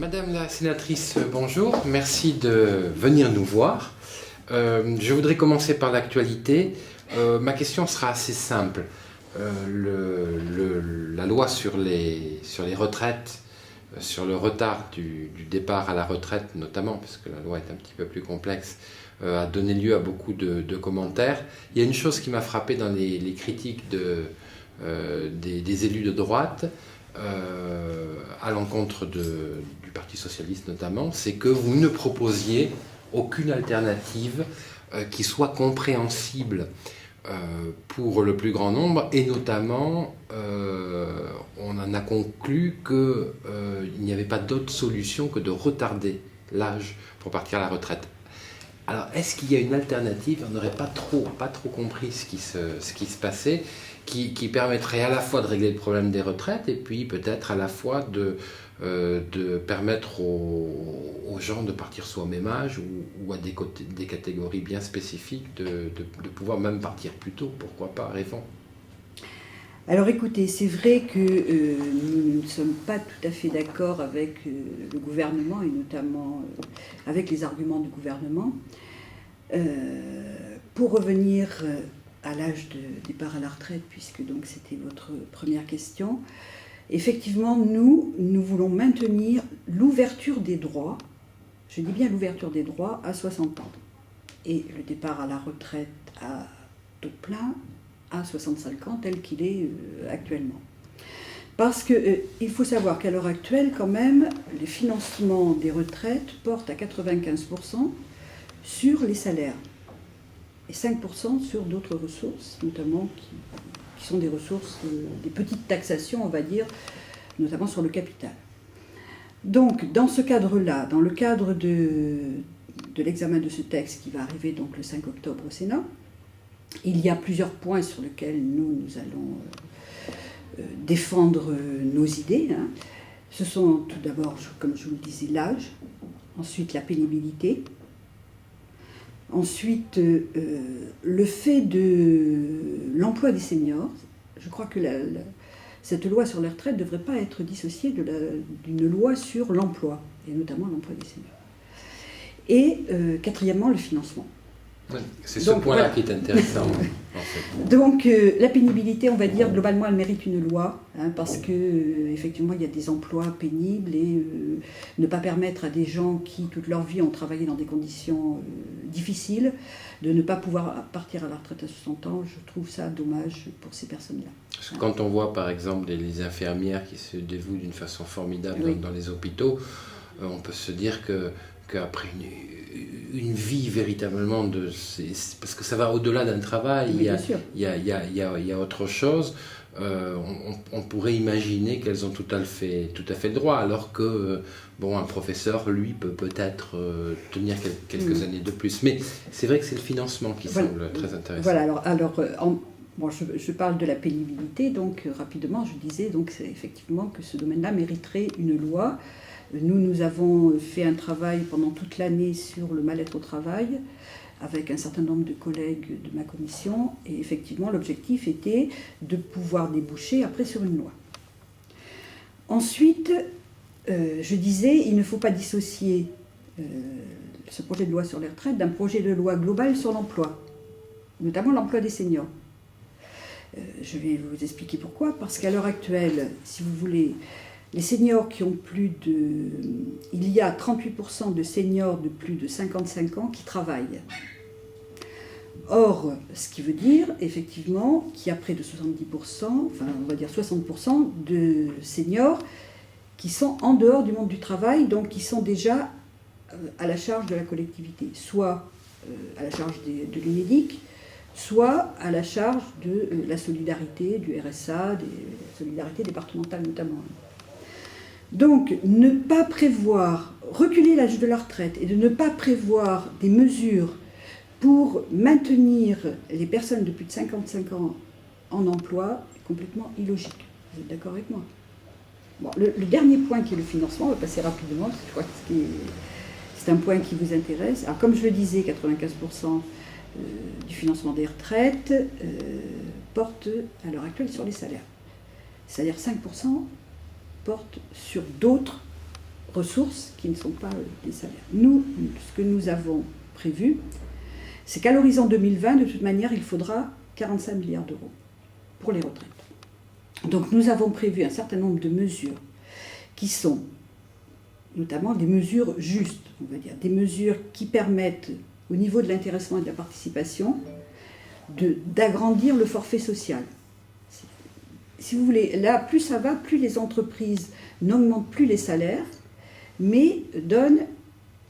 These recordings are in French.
Madame la sénatrice, bonjour. Merci de venir nous voir. Je voudrais commencer par l'actualité. Ma question sera assez simple. La loi sur les retraites, sur le retard du départ à la retraite notamment, parce que la loi est un petit peu plus complexe, a donné lieu à beaucoup de commentaires. Il y a une chose qui m'a frappé dans les critiques des élus de droite, à l'encontre du Parti socialiste notamment, c'est que vous ne proposiez aucune alternative qui soit compréhensible pour le plus grand nombre, et notamment on en a conclu qu'il n'y avait pas d'autre solution que de retarder l'âge pour partir à la retraite. Alors, est-ce qu'il y a une alternative? On n'aurait pas trop compris ce qui se passait, qui permettrait à la fois de régler le problème des retraites et puis peut-être à la fois de permettre aux gens de partir soit au même âge ou à des catégories bien spécifiques de pouvoir même partir plus tôt, pourquoi pas, rêvons. Alors écoutez, c'est vrai que nous ne sommes pas tout à fait d'accord avec le gouvernement et notamment avec les arguments du gouvernement. Pour revenir à l'âge de départ à la retraite, puisque donc c'était votre première question, effectivement nous voulons maintenir l'ouverture des droits, je dis bien l'ouverture des droits à 60 ans, et le départ à la retraite à taux plein à 65 ans tel qu'il est actuellement. Parce qu'il faut savoir qu'à l'heure actuelle, quand même, les financements des retraites portent à 95% sur les salaires et 5% sur d'autres ressources, notamment qui sont des ressources, des petites taxations, on va dire, notamment sur le capital. Donc, dans ce cadre-là, dans le cadre de l'examen de ce texte qui va arriver donc le 5 octobre au Sénat, il y a plusieurs points sur lesquels nous allons défendre nos idées. Ce sont tout d'abord, comme je vous le disais, l'âge, ensuite la pénibilité, ensuite le fait de l'emploi des seniors. Je crois que cette loi sur les retraites ne devrait pas être dissociée d'une loi sur l'emploi, et notamment l'emploi des seniors. Et quatrièmement, le financement. Oui, c'est ce point-là qui est intéressant. En fait. Donc la pénibilité, on va dire, globalement, elle mérite une loi, parce que effectivement, il y a des emplois pénibles et ne pas permettre à des gens qui, toute leur vie, ont travaillé dans des conditions difficiles, de ne pas pouvoir partir à la retraite à 60 ans, je trouve ça dommage pour ces personnes-là. Quand on voit, par exemple, les infirmières qui se dévouent d'une façon formidable dans les hôpitaux, on peut se dire qu'après une vie véritablement parce que ça va au-delà d'un travail, il y a autre chose. On pourrait imaginer qu'elles ont tout à fait le droit, alors que un professeur, lui, peut-être tenir quelques années de plus. Mais c'est vrai que c'est le financement qui semble très intéressant. Voilà, je parle de la pénibilité, donc rapidement, je disais donc, c'est effectivement que ce domaine-là mériterait une loi. Nous avons fait un travail pendant toute l'année sur le mal-être au travail avec un certain nombre de collègues de ma commission, et effectivement l'objectif était de pouvoir déboucher après sur une loi. Ensuite, je disais, il ne faut pas dissocier ce projet de loi sur les retraites d'un projet de loi global sur l'emploi, notamment l'emploi des seniors. Je vais vous expliquer pourquoi, parce qu'à l'heure actuelle, si vous voulez, les seniors qui ont il y a 38% de seniors de plus de 55 ans qui travaillent. Or, ce qui veut dire, effectivement, qu'il y a près de 70%, enfin on va dire 60% de seniors qui sont en dehors du monde du travail, donc qui sont déjà à la charge de la collectivité, soit à la charge de l'UNEDIC, soit à la charge de la solidarité, du RSA, des solidarités départementales notamment. Donc, ne pas reculer l'âge de la retraite et de ne pas prévoir des mesures pour maintenir les personnes de plus de 55 ans en emploi est complètement illogique. Vous êtes d'accord avec moi? Bon, le dernier point qui est le financement, on va passer rapidement, parce que je crois que c'est un point qui vous intéresse. Alors, comme je le disais, 95% du financement des retraites porte à l'heure actuelle sur les salaires. C'est-à-dire 5% porte sur d'autres ressources qui ne sont pas des salaires. Nous, ce que nous avons prévu, c'est qu'à l'horizon 2020, de toute manière, il faudra 45 milliards d'euros pour les retraites. Donc nous avons prévu un certain nombre de mesures qui sont notamment des mesures justes, on va dire, des mesures qui permettent, au niveau de l'intéressement et de la participation, d'agrandir le forfait social. Si vous voulez, là, plus ça va, plus les entreprises n'augmentent plus les salaires, mais donnent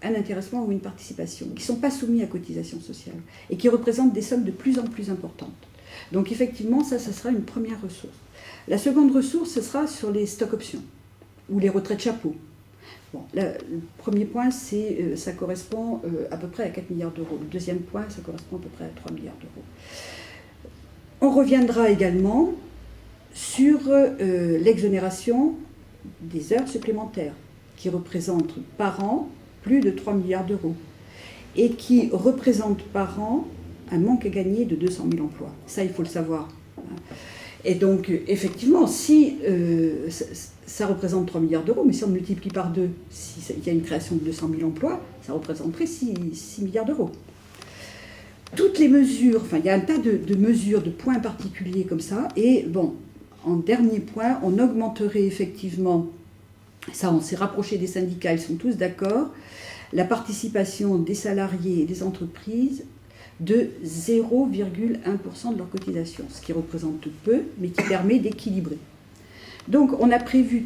un intéressement ou une participation, qui ne sont pas soumis à cotisation sociale, et qui représentent des sommes de plus en plus importantes. Donc effectivement, ça sera une première ressource. La seconde ressource, ce sera sur les stock options, ou les retraites chapeaux. Bon, le premier point, ça correspond à peu près à 4 milliards d'euros. Le deuxième point, ça correspond à peu près à 3 milliards d'euros. On reviendra également sur l'exonération des heures supplémentaires, qui représentent par an plus de 3 milliards d'euros, et qui représentent par an un manque à gagner de 200 000 emplois. Ça, il faut le savoir. Et donc, effectivement, si ça représente 3 milliards d'euros, mais si on multiplie par 2, s'il y a une création de 200 000 emplois, ça représenterait 6 milliards d'euros. Toutes les mesures, enfin, il y a un tas de mesures, de points particuliers comme ça, et bon, en dernier point, on augmenterait effectivement, ça on s'est rapproché des syndicats, ils sont tous d'accord, la participation des salariés et des entreprises de 0,1% de leur cotisation, ce qui représente peu, mais qui permet d'équilibrer. Donc on a prévu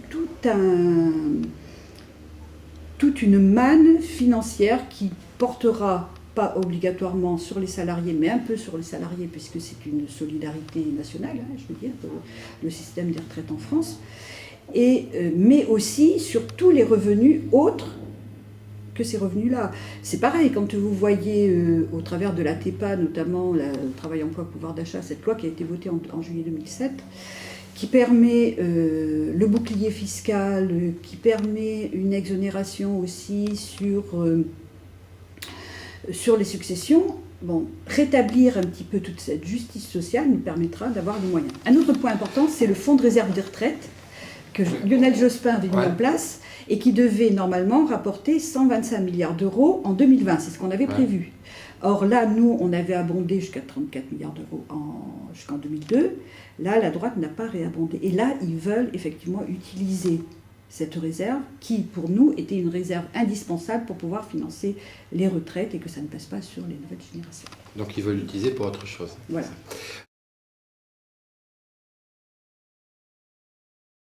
toute une manne financière qui portera pas obligatoirement sur les salariés, mais un peu sur les salariés, puisque c'est une solidarité nationale, hein, je veux dire, le système des retraites en France, mais aussi sur tous les revenus autres que ces revenus-là. C'est pareil, quand vous voyez au travers de la TEPA, notamment le travail emploi pouvoir d'achat, cette loi qui a été votée en juillet 2007, qui permet le bouclier fiscal, qui permet une exonération aussi sur les successions, bon, rétablir un petit peu toute cette justice sociale nous permettra d'avoir des moyens. Un autre point important, c'est le fonds de réserve des retraites que Lionel Jospin avait mis en place et qui devait normalement rapporter 125 milliards d'euros en 2020. C'est ce qu'on avait prévu. Or là, nous, on avait abondé jusqu'à 34 milliards d'euros jusqu'en 2002. Là, la droite n'a pas réabondé. Et là, ils veulent effectivement utiliser cette réserve qui, pour nous, était une réserve indispensable pour pouvoir financer les retraites et que ça ne passe pas sur les nouvelles générations. Donc ils veulent l'utiliser pour autre chose. Voilà.